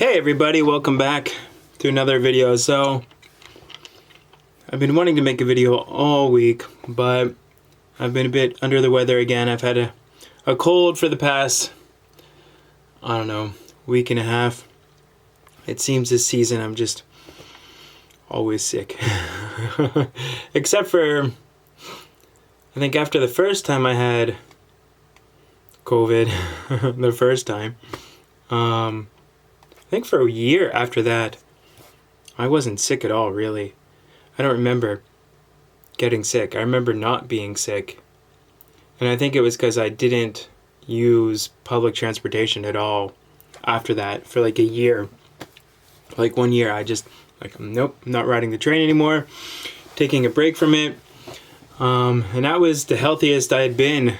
Hey everybody, welcome back to another video. So I've been wanting to make a video all week, but I've been a bit under the weather again. I've had a cold for the past, I don't know, week and a half. It seems this season I'm just always sick. Except for, I think after the first time I had COVID, the first time, I think for a year after that, I wasn't sick at all, really. I don't remember getting sick. I remember not being sick. And I think it was because I didn't use public transportation at all after that for like a year. Like 1 year, I just, nope, I'm not riding the train anymore, taking a break from it. And that was the healthiest I had been,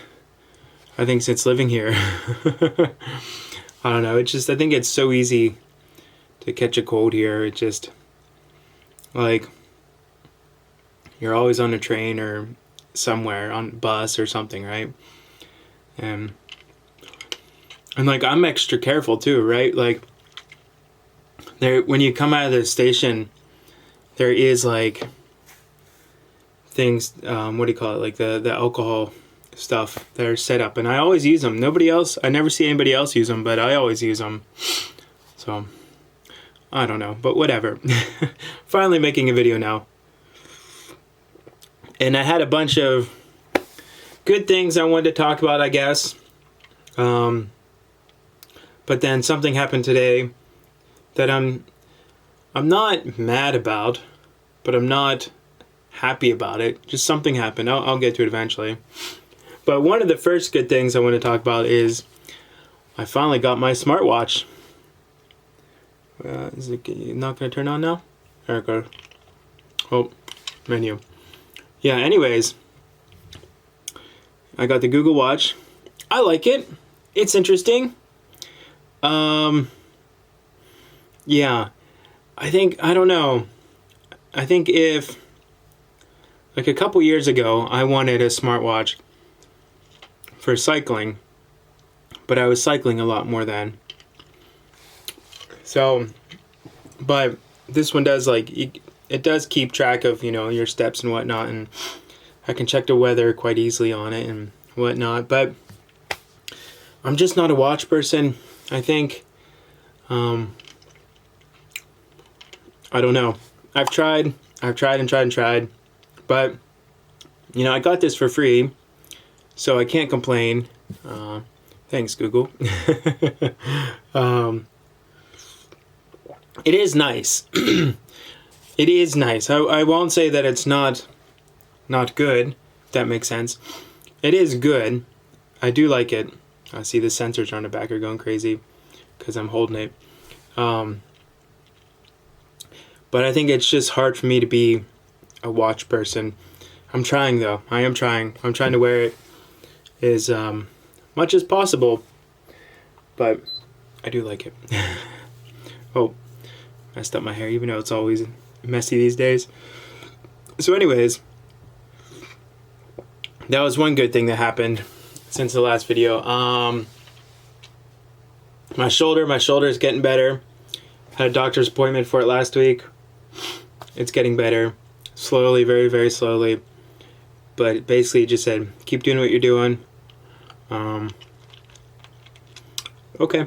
I think, since living here. I don't know, it's just, I think it's so easy to catch a cold here. It just, like, you're always on a train or somewhere, on a bus or something, right? And like, I'm extra careful too, right? Like, there, when you come out of the station, there is like things, what do you call it? Like the alcohol stuff that are set up, and I always use them. Nobody else, I never see anybody else use them, but I always use them. So I don't know, but whatever. Finally making a video now, and I had a bunch of good things I wanted to talk about, I guess, but then something happened today that I'm not mad about, but I'm not happy about it. Just something happened. I'll get to it eventually. But one of the first good things I want to talk about is I finally got my smartwatch. Is it not going to turn on now? There it goes. Oh, menu. Yeah, anyways. I got the Google Watch. I like it. It's interesting. Yeah. I don't know. I think if, like a couple years ago, I wanted a smartwatch for cycling, but I was cycling a lot more then. So, but this one does, like, it does keep track of, you know, your steps and whatnot, and I can check the weather quite easily on it and whatnot, but I'm just not a watch person. I think, I don't know. I've tried, but, you know, I got this for free, so I can't complain. Thanks, Google. It is nice. It is nice. I won't say that it's not good, if that makes sense. It is good. I do like it. I see the sensors on the back are going crazy because I'm holding it. But I think it's just hard for me to be a watch person. I'm trying, though. I am trying. I'm trying to wear it as much as possible, but I do like it. Oh, messed up my hair, even though it's always messy these days. So anyways, that was one good thing that happened since the last video. My shoulder is getting better. Had a doctor's appointment for it last week. It's getting better, slowly, very, very slowly. But basically, it just said, keep doing what you're doing. Okay.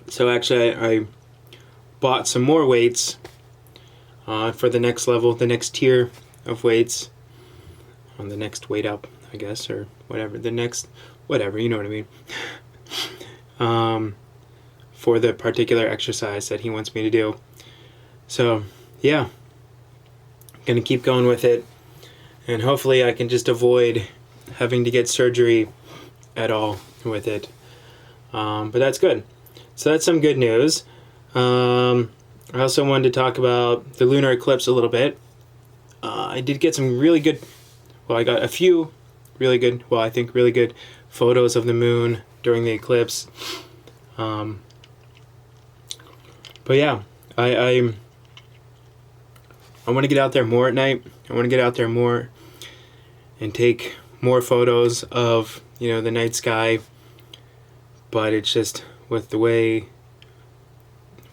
So actually, I bought some more weights for the next level, the next tier of weights, on the next weight up, I guess, or whatever. The next, whatever, you know what I mean. For the particular exercise that he wants me to do. So, yeah. Gonna keep going with it. And hopefully I can just avoid having to get surgery at all with it. But that's good. So that's some good news. I also wanted to talk about the lunar eclipse a little bit. I did get some really good, well, I got a few really good, well, I think really good photos of the moon during the eclipse. But yeah, I want to get out there more at night. I want to get out there more and take more photos of, you know, the night sky. But it's just with the way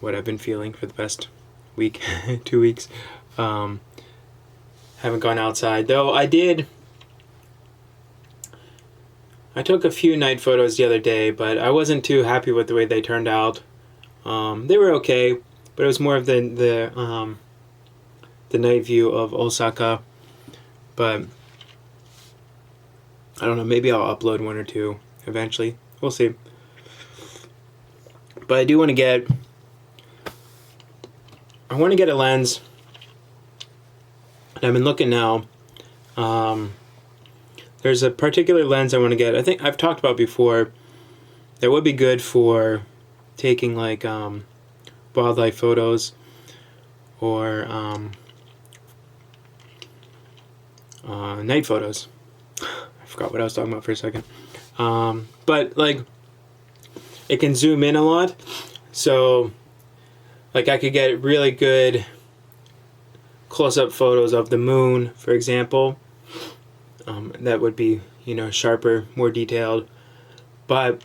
what I've been feeling for the past week, 2 weeks. Haven't gone outside, though. I took a few night photos the other day, but I wasn't too happy with the way they turned out. They were okay, but it was more of the night view of Osaka. But I don't know, maybe I'll upload one or two eventually. We'll see. But I do want to get a lens. And I've been looking now. There's a particular lens I want to get. I think I've talked about before that would be good for taking like wildlife photos or night photos. I forgot what I was talking about for a second. But like it can zoom in a lot, so like I could get really good close-up photos of the moon, for example. That would be, sharper, more detailed. But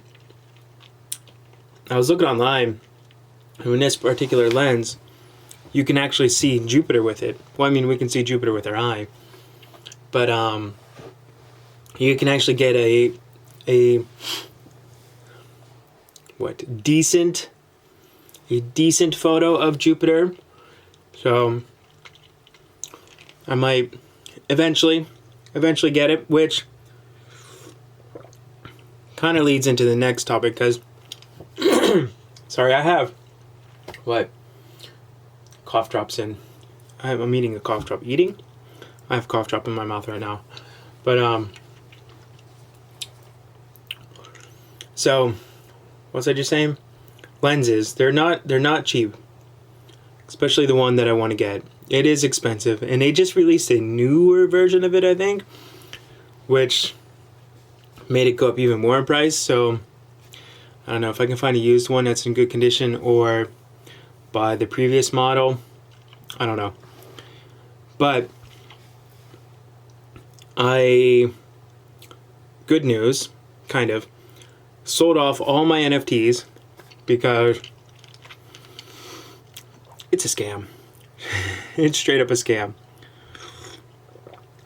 I was looking online, and with this particular lens, you can actually see Jupiter with it. Well, I mean, we can see Jupiter with our eye, but you can actually get a decent photo of Jupiter. So I might eventually get it, which kind of leads into the next topic, because sorry, I have cough drops in. I'm eating a cough drop. I have a cough drop in my mouth right now. But so what was I just saying? Lenses, they're not cheap, especially the one that I want to get. It is expensive, and they just released a newer version of it, I think, which made it go up even more in price. So I don't know if I can find a used one that's in good condition or buy the previous model. I don't know. But good news, kind of, sold off all my NFTs because it's a scam. It's straight up a scam.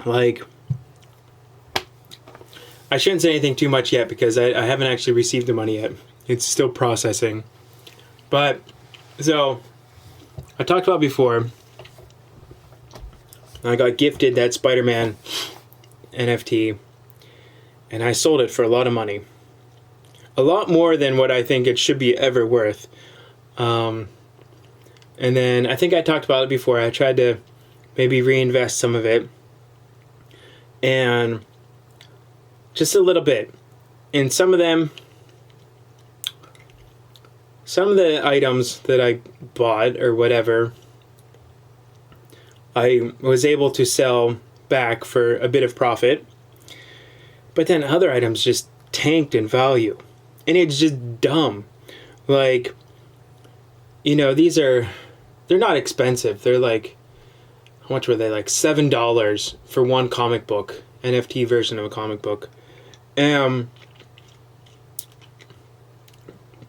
Like, I shouldn't say anything too much yet because I haven't actually received the money yet. It's still processing. But, so, I talked about before, I got gifted that Spider-Man NFT, and I sold it for a lot of money. A lot more than what I think it should be ever worth. And then I think I talked about it before. I tried to maybe reinvest some of it. And just a little bit. And some of the items that I bought or whatever, I was able to sell back for a bit of profit. But then other items just tanked in value. And it's just dumb. Like, they're not expensive. They're like, how much were they? Like $7 for one comic book, NFT version of a comic book.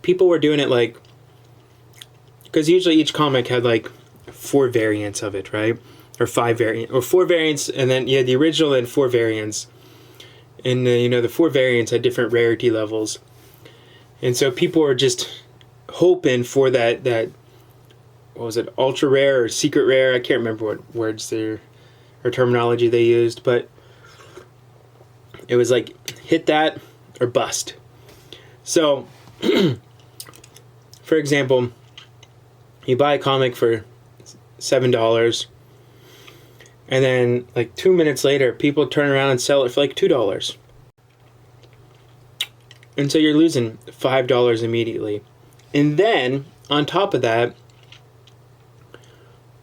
People were doing it like, because usually each comic had like 4 variants of it, right? Or 4 variants, and then you had the original and 4 variants. And the 4 variants had different rarity levels. And so people were just hoping for that what was it, ultra rare or secret rare? I can't remember what words or terminology they used, but it was like hit that or bust. So, for example, you buy a comic for $7, and then like 2 minutes later, people turn around and sell it for like $2. And so you're losing $5 immediately. And then, on top of that,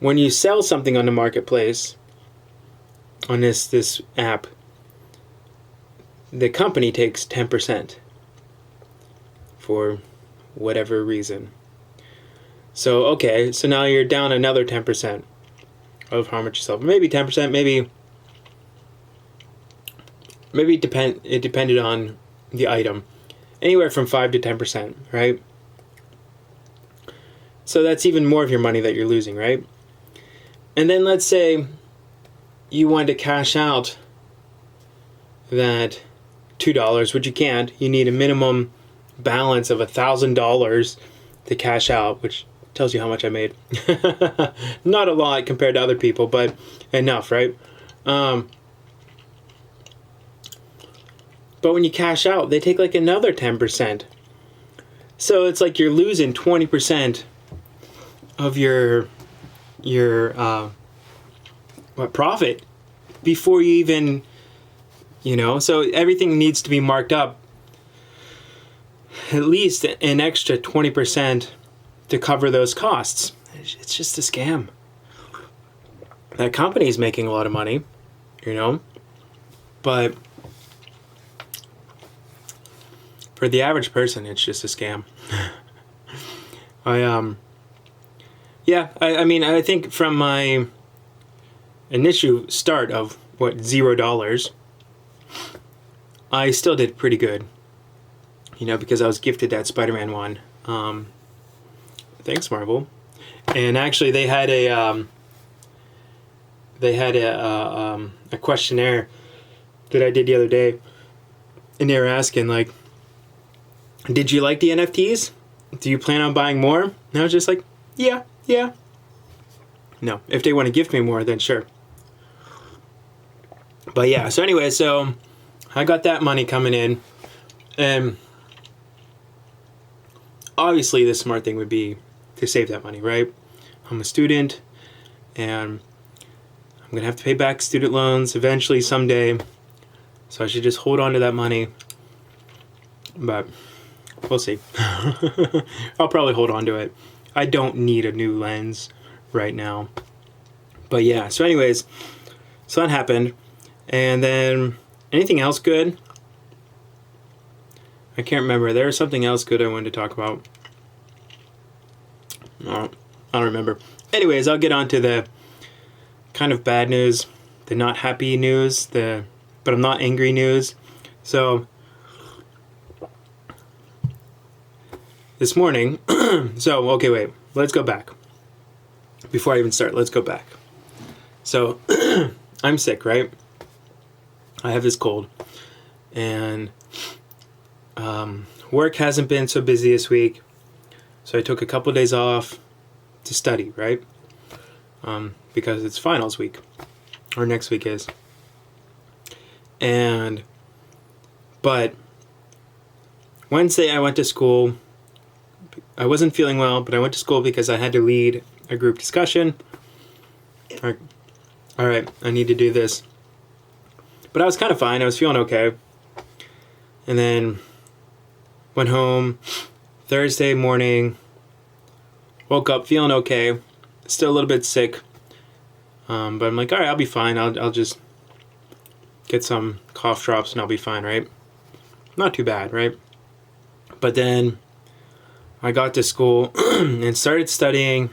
when you sell something on the marketplace, on this app, the company takes 10% for whatever reason. So, okay, so now you're down another 10% of how much you sell. Maybe 10%, maybe it depended on the item. Anywhere from 5 to 10%, right? So that's even more of your money that you're losing, right? And then let's say you want to cash out that $2, which you can't. You need a minimum balance of $1,000 to cash out, which tells you how much I made. Not a lot compared to other people, but enough, right? But when you cash out, they take like another 10%. So it's like you're losing 20% of your profit before you even, so everything needs to be marked up at least an extra 20% to cover those costs. It's just a scam. That company is making a lot of money, but for the average person, it's just a scam. I think from my initial start of $0, I still did pretty good, because I was gifted that Spider-Man one. Thanks, Marvel. And actually, they had a questionnaire that I did the other day, and they were asking like, did you like the NFTs? Do you plan on buying more? And I was just like, yeah. No, if they want to gift me more, then sure. But yeah, so anyway, so I got that money coming in, and obviously the smart thing would be to save that money, right? I'm a student, and I'm going to have to pay back student loans eventually someday, so I should just hold on to that money, but we'll see. I'll probably hold on to it. I don't need a new lens right now. But yeah, so anyways, so that happened. And then anything else good? I can't remember. There was something else good I wanted to talk about. No, I don't remember. Anyways, I'll get on to the kind of bad news, the not happy news, but I'm not angry news. So this morning, let's go back. Before I even start, let's go back. So, I'm sick, right? I have this cold. And work hasn't been so busy this week. So I took a couple of days off to study, right? Because it's finals week. Or next week is. But Wednesday I went to school. I wasn't feeling well, but I went to school because I had to lead a group discussion. All right, I need to do this. But I was kind of fine. I was feeling okay. And then went home Thursday morning. Woke up feeling okay. Still a little bit sick. But I'm like, all right, I'll be fine. I'll just get some cough drops and I'll be fine, right? Not too bad, right? But then I got to school and started studying.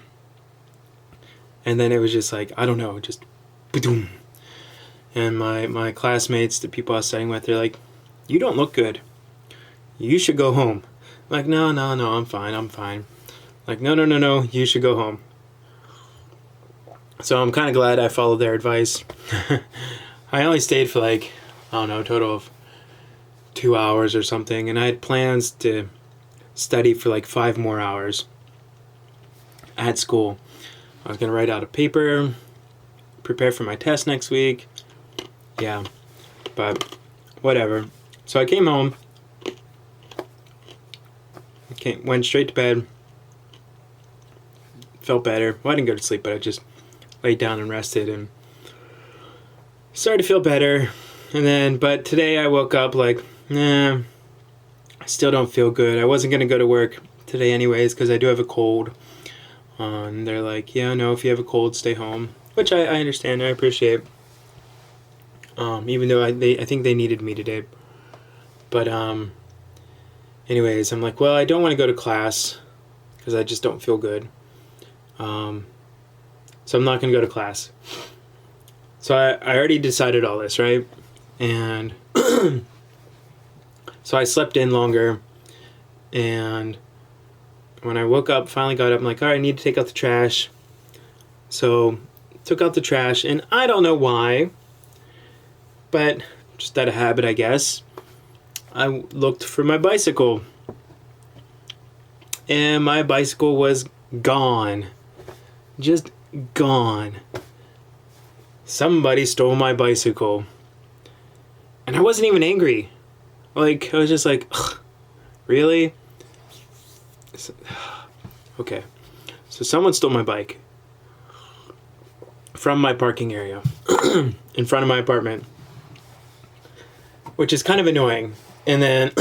And then it was just like, I don't know, just boom. And my classmates, the people I was studying with, they're like, you don't look good. You should go home. I'm like, no, I'm fine. Like, no, you should go home. So I'm kind of glad I followed their advice. I only stayed for like, I don't know, a total of 2 hours or something. And I had plans to study for like 5 more hours at school. I was going to write out a paper, prepare for my test next week. Yeah, but whatever. So I came home, went straight to bed, felt better. Well, I didn't go to sleep, but I just laid down and rested and started to feel better. And then, but today I woke up like, I still don't feel good. I wasn't going to go to work today anyways because I do have a cold. And they're like, yeah, no, if you have a cold, stay home. Which I understand, I appreciate. Even though I think they needed me today. But anyways, I'm like, well, I don't want to go to class because I just don't feel good. So I'm not going to go to class. So I already decided all this, right? And so I slept in longer, and when I woke up, finally got up, I'm like, all right, I need to take out the trash. So took out the trash, and I don't know why, but just out of habit, I guess, I looked for my bicycle. And my bicycle was gone. Just gone. Somebody stole my bicycle. And I wasn't even angry. Like, I was just like, ugh, really? Okay. So someone stole my bike from my parking area in front of my apartment, which is kind of annoying. And then,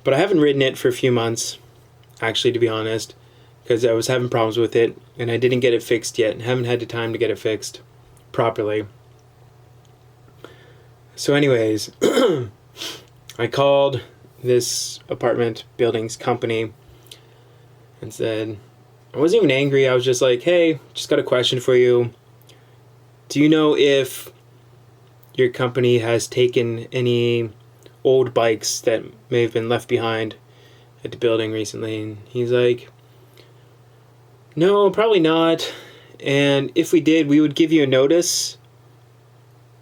but I haven't ridden it for a few months, actually, to be honest, because I was having problems with it, and I didn't get it fixed yet, and haven't had the time to get it fixed properly. So anyways, I called this apartment buildings company and said, I wasn't even angry, I was just like, hey, just got a question for you. Do you know if your company has taken any old bikes that may have been left behind at the building recently? And he's like, no, probably not. And if we did, we would give you a notice.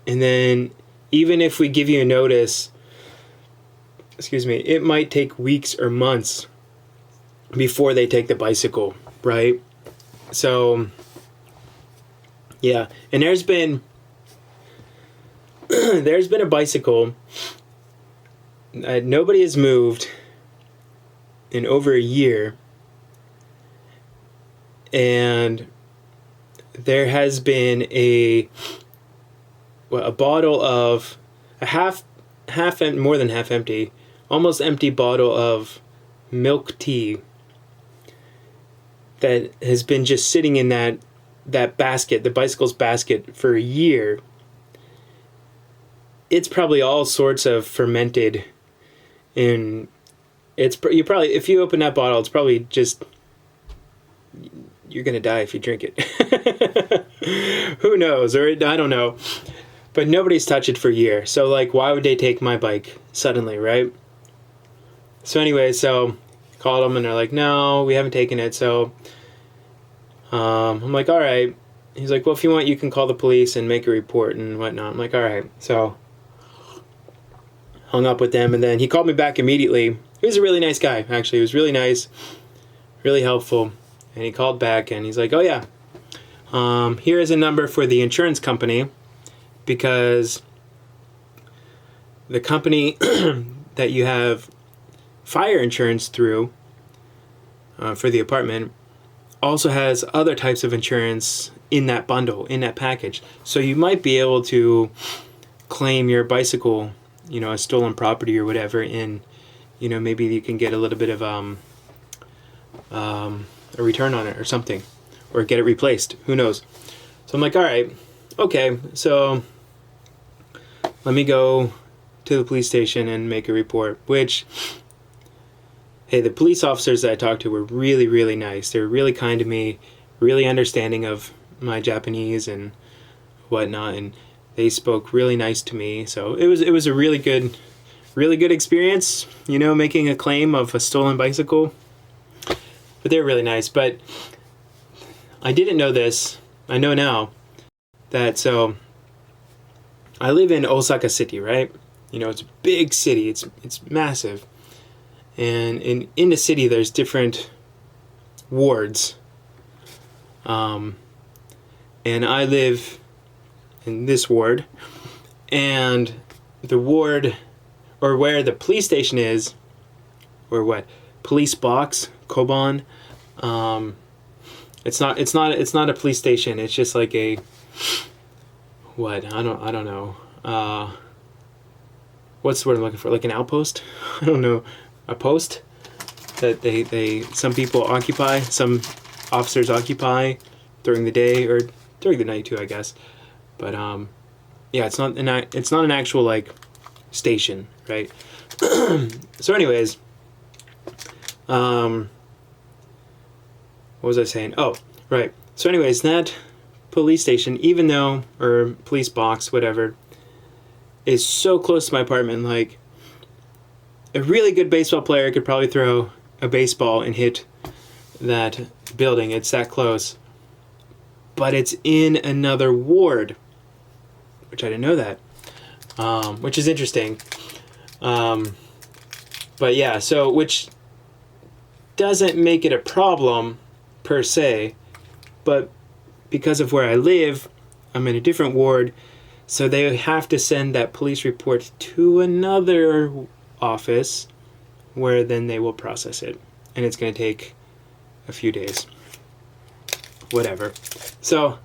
And then even if we give you a notice, it might take weeks or months before they take the bicycle, right? So, yeah. And there's been a bicycle that nobody has moved in over a year, and there has been a bottle of more than half empty, almost empty bottle of milk tea that has been just sitting in that basket, the bicycle's basket, for a year. It's probably all sorts of fermented, and you probably, if you open that bottle, it's probably just, you're gonna die if you drink it. Who knows? Or I don't know. But nobody's touched it for a year. So, like, why would they take my bike suddenly, right? So anyway, so called them and they're like, no, we haven't taken it. So I'm like, all right. He's like, well, if you want, you can call the police and make a report and whatnot. I'm like, all right. So hung up with them, and then he called me back immediately. He was a really nice guy, actually. He was really nice, really helpful. And he called back and he's like, oh yeah, here is a number for the insurance company, because the company that you have fire insurance through for the apartment also has other types of insurance in that bundle, in that package. So you might be able to claim your bicycle, as stolen property or whatever, and, maybe you can get a little bit of a return on it or something, or get it replaced. Who knows? So I'm like, all right, okay, so let me go to the police station and make a report, which, hey, the police officers that I talked to were really, really nice. They were really kind to me, really understanding of my Japanese and whatnot, and they spoke really nice to me. So it was a really good experience, making a claim of a stolen bicycle. But they were really nice. But I didn't know this. I know now that, so I live in Osaka City, right? It's a big city. It's massive. And in the city, there's different wards. And I live in this ward. And the ward, or where the police station is, or what? Police box, Koban. It's not a police station. It's just like a, what? I don't know. What's the word I'm looking for? Like an outpost? I don't know. A post that some people occupy, some officers occupy during the day or during the night too, I guess. But yeah, it's not an actual like station, right? So anyways, what was I saying? Oh, right. So anyways, that police station, even though, or police box, whatever, is so close to my apartment, like, a really good baseball player could probably throw a baseball and hit that building. It's that close. But it's in another ward, which I didn't know that, which is interesting. But yeah, so which doesn't make it a problem per se, but because of where I live, I'm in a different ward, so they have to send that police report to another office where then they will process it, and it's going to take a few days. Whatever. So,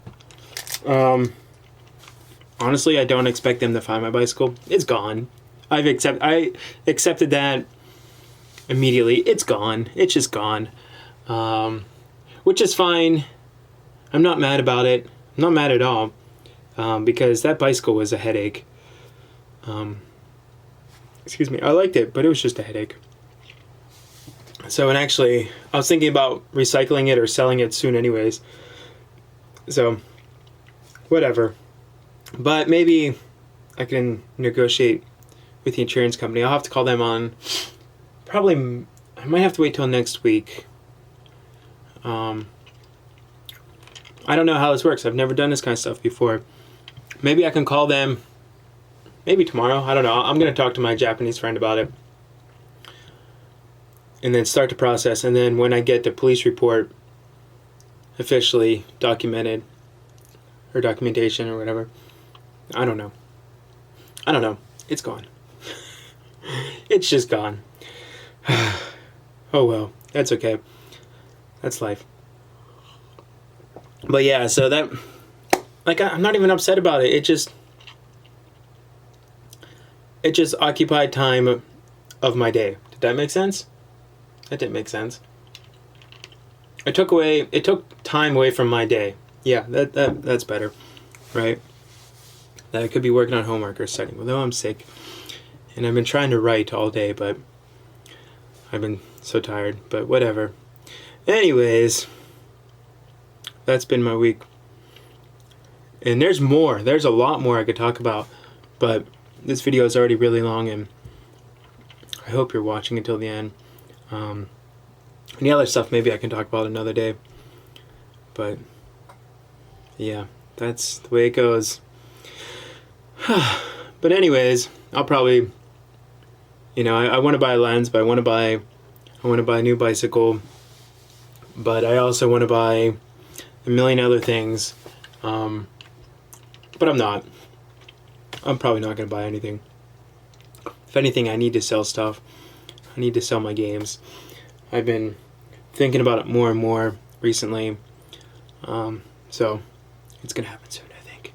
honestly, I don't expect them to find my bicycle. It's gone. I accepted that immediately. It's gone. It's just gone. Which is fine. I'm not mad about it. I'm not mad at all. Because that bicycle was a headache. Excuse me. I liked it, but it was just a headache. So, and actually, I was thinking about recycling it or selling it soon anyways. So, whatever. But maybe I can negotiate with the insurance company. I'll have to call them on, probably, I might have to wait till next week. I don't know how this works. I've never done this kind of stuff before. Maybe I can call them, maybe tomorrow. I don't know. I'm going to talk to my Japanese friend about it. And then start the process. And then when I get the police report officially documented, or documentation or whatever, I don't know. It's gone. It's just gone. Oh well, that's okay. That's life. But yeah, so that, like, I'm not even upset about it. It just occupied time of my day. Did that make sense? That didn't make sense. It took time away from my day. Yeah, that's better, right? That I could be working on homework or studying. Although I'm sick, and I've been trying to write all day, but I've been so tired. But whatever. Anyways, that's been my week. And there's more. There's a lot more I could talk about, but this video is already really long, and I hope you're watching until the end. Any other stuff maybe I can talk about another day. But yeah, that's the way it goes. But anyways, I'll probably, I want to buy a lens, but I want to buy a new bicycle, but I also want to buy a million other things. But I'm not. I'm probably not going to buy anything. If anything, I need to sell stuff. I need to sell my games. I've been thinking about it more and more recently. So it's going to happen soon, I think.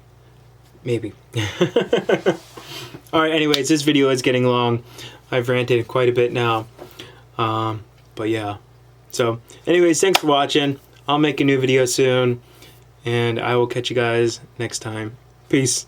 Maybe. Alright, anyways, this video is getting long. I've ranted quite a bit now. But yeah. So, anyways, thanks for watching. I'll make a new video soon. And I will catch you guys next time. Peace.